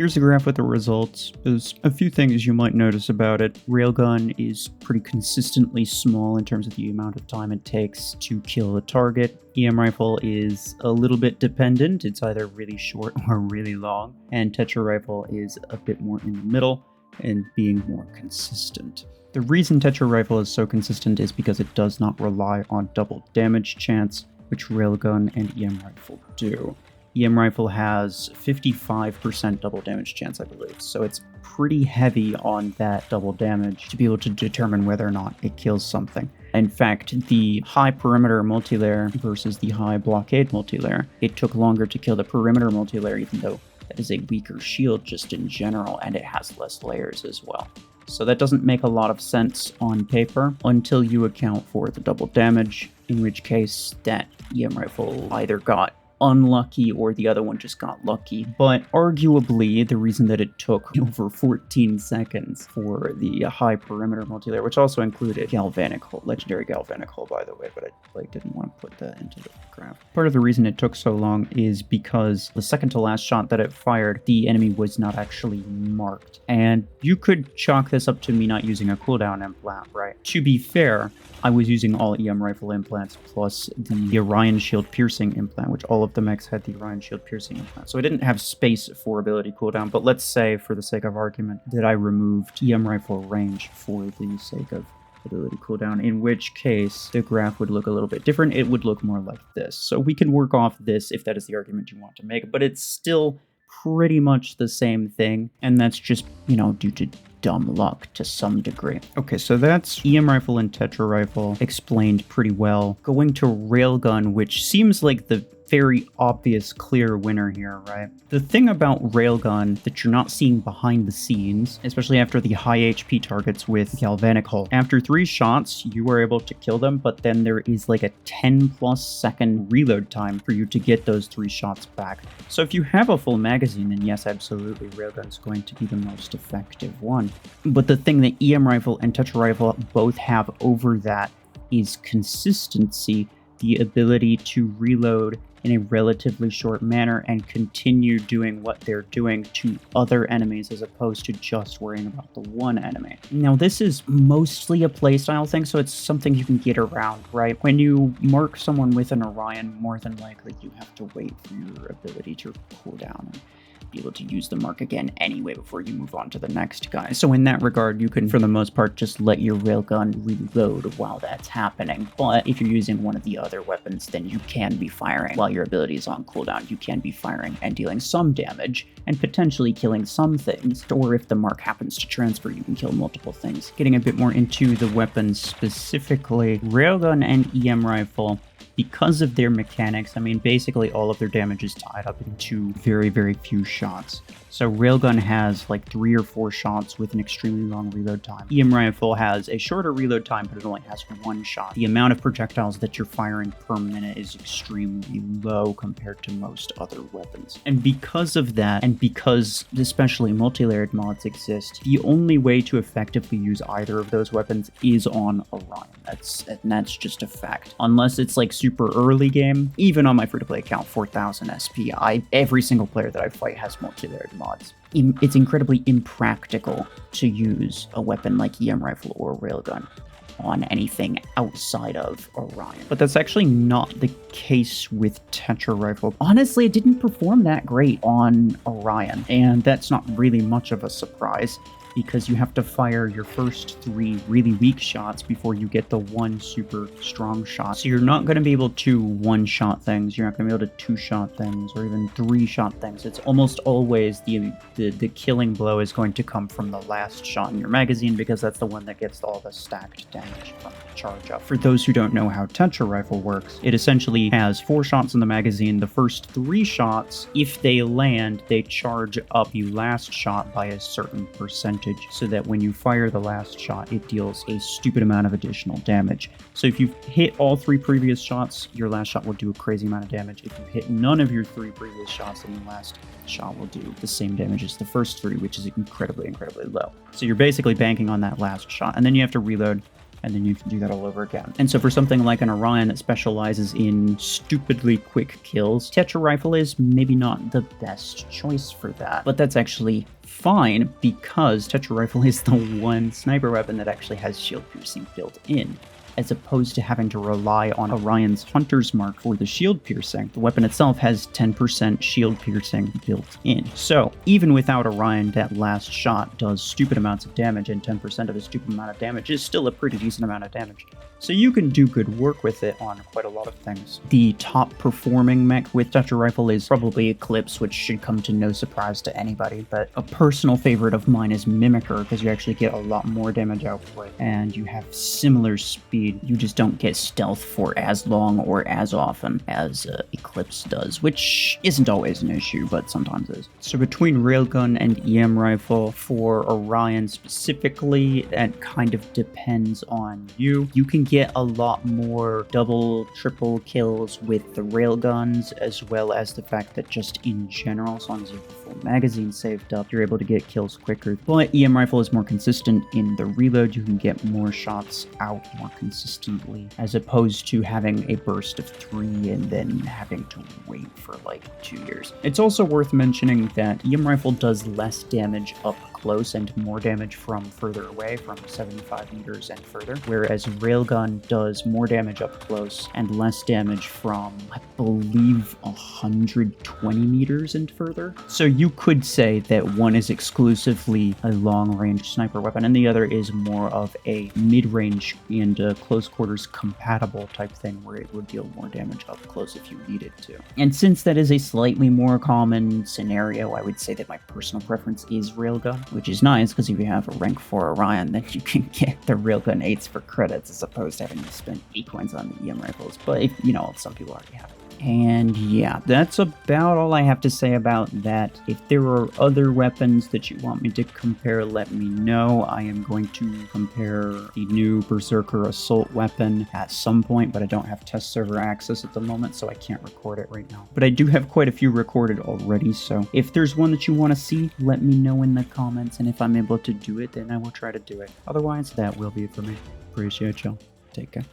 Here's a graph with the results. There's a few things you might notice about it. Railgun is pretty consistently small in terms of the amount of time it takes to kill a target. EM Rifle is a little bit dependent. It's either really short or really long. And Tetra Rifle is a bit more in the middle and being more consistent. The reason Tetra Rifle is so consistent is because it does not rely on double damage chance, which Railgun and EM Rifle do. EM Rifle has 55% double damage chance, I believe, so it's pretty heavy on that double damage to be able to determine whether or not it kills something. In fact, the high perimeter multilayer versus the high blockade multilayer, it took longer to kill the perimeter multilayer, even though that is a weaker shield just in general, and it has less layers as well. So that doesn't make a lot of sense on paper until you account for the double damage, in which case that EM Rifle either got unlucky or the other one just got lucky. But arguably, the reason that it took over 14 seconds for the high perimeter multilayer, which also included galvanic hull, legendary galvanic hull, by the way, but I didn't want to put that into the graph. Part of the reason it took so long is because the second to last shot that it fired, the enemy was not actually marked. And you could chalk this up to me not using a cooldown implant, right? To be fair, I was using all EM Rifle implants plus the Orion Shield Piercing implant, which all of the mechs had the Orion Shield Piercing implant. So I didn't have space for ability cooldown, but let's say, for the sake of argument, that I removed EM Rifle range for the sake of ability cooldown, in which case the graph would look a little bit different. It would look more like this. So we can work off this if that is the argument you want to make, but it's still pretty much the same thing, and that's just, due to dumb luck to some degree. Okay, so that's EM Rifle and Tetra Rifle explained pretty well. Going to Railgun, which seems like the very obvious clear winner here, right? The thing about Railgun that you're not seeing behind the scenes, especially after the high HP targets with Galvanic Hull, after 3 shots, you are able to kill them, but then there is like a 10+ second reload time for you to get those 3 shots back. So if you have a full magazine, then yes, absolutely, Railgun's going to be the most effective one. But the thing that EM Rifle and Tetra Rifle both have over that is consistency, the ability to reload in a relatively short manner and continue doing what they're doing to other enemies as opposed to just worrying about the one enemy. Now, this is mostly a playstyle thing, so it's something you can get around, right? When you mark someone with an Orion, more than likely you have to wait for your ability to cool down and be able to use the mark again anyway before you move on to the next guy. So in that regard, you can, for the most part, just let your railgun reload while that's happening. But if you're using one of the other weapons, then you can be firing while your ability is on cooldown. You can be firing and dealing some damage and potentially killing some things. Or if the mark happens to transfer, you can kill multiple things. Getting a bit more into the weapons specifically, Railgun and EM Rifle, because of their mechanics, basically all of their damage is tied up into very, very few shots. So Railgun has like 3 or 4 shots with an extremely long reload time. EM Rifle has a shorter reload time, but it only has 1 shot. The amount of projectiles that you're firing per minute is extremely low compared to most other weapons. And because of that, and because especially multi-layered mods exist, the only way to effectively use either of those weapons is on Orion. That's just a fact. Unless it's like super early game, even on my free-to-play account, 4000 SP, every single player that I fight has multi-layered mods. It's incredibly impractical to use a weapon like EM Rifle or Railgun on anything outside of Orion. But that's actually not the case with Tetra Rifle. Honestly, it didn't perform that great on Orion, and that's not really much of a surprise, because you have to fire your first 3 really weak shots before you get the 1 super strong shot. So you're not going to be able to 1-shot things, you're not going to be able to 2-shot things, or even 3-shot things. It's almost always the killing blow is going to come from the last shot in your magazine, because that's the one that gets all the stacked damage from the charge up. For those who don't know how Tetra Rifle works, it essentially has 4 shots in the magazine. The first 3 shots, if they land, they charge up the last shot by a certain percentage, so that when you fire the last shot, it deals a stupid amount of additional damage. So if you hit all 3 previous shots, your last shot will do a crazy amount of damage. If you hit none of your 3 previous shots, then the last shot will do the same damage as the first 3, which is incredibly, incredibly low. So you're basically banking on that last shot, and then you have to reload and then you can do that all over again. And so for something like an Orion that specializes in stupidly quick kills, Tetra Rifle is maybe not the best choice for that. But that's actually fine, because Tetra Rifle is the one sniper weapon that actually has shield piercing built in, as opposed to having to rely on Orion's Hunter's Mark for the shield piercing. The weapon itself has 10% shield piercing built in. So even without Orion, that last shot does stupid amounts of damage, and 10% of a stupid amount of damage is still a pretty decent amount of damage. So you can do good work with it on quite a lot of things. The top performing mech with Tetra Rifle is probably Eclipse, which should come to no surprise to anybody, but a personal favorite of mine is Mimicker, because you actually get a lot more damage output, and you have similar speed. You just don't get stealth for as long or as often as Eclipse does, which isn't always an issue, but sometimes is. So between Railgun and EM Rifle, for Orion specifically, that kind of depends on you. You can get a lot more double, triple kills with the Railguns, as well as the fact that just in general, as long as you have the full magazine saved up, you're able to get kills quicker. But EM Rifle is more consistent in the reload. You can get more shots out more consistently, as opposed to having a burst of 3 and then having to wait for like 2 years. It's also worth mentioning that EM Rifle does less damage up close and more damage from further away, from 75 meters and further, whereas Railgun does more damage up close and less damage from, I believe, 120 meters and further. So you could say that one is exclusively a long-range sniper weapon and the other is more of a mid-range and close quarters compatible type thing, where it would deal more damage up close if you needed to. And since that is a slightly more common scenario, I would say that my personal preference is Railgun, which is nice, because if you have a rank 4 Orion, then you can get the Railgun 8s for credits, as opposed to having to spend 8 coins on the EM rifles. But if, some people already have it. And yeah, that's about all I have to say about that. If there are other weapons that you want me to compare, let me know. I am going to compare the new Berserker assault weapon at some point, but I don't have test server access at the moment, so I can't record it right now. But I do have quite a few recorded already, so if there's one that you want to see, let me know in the comments, and if I'm able to do it, then I will try to do it. Otherwise, that will be it for me. Appreciate y'all. Take care.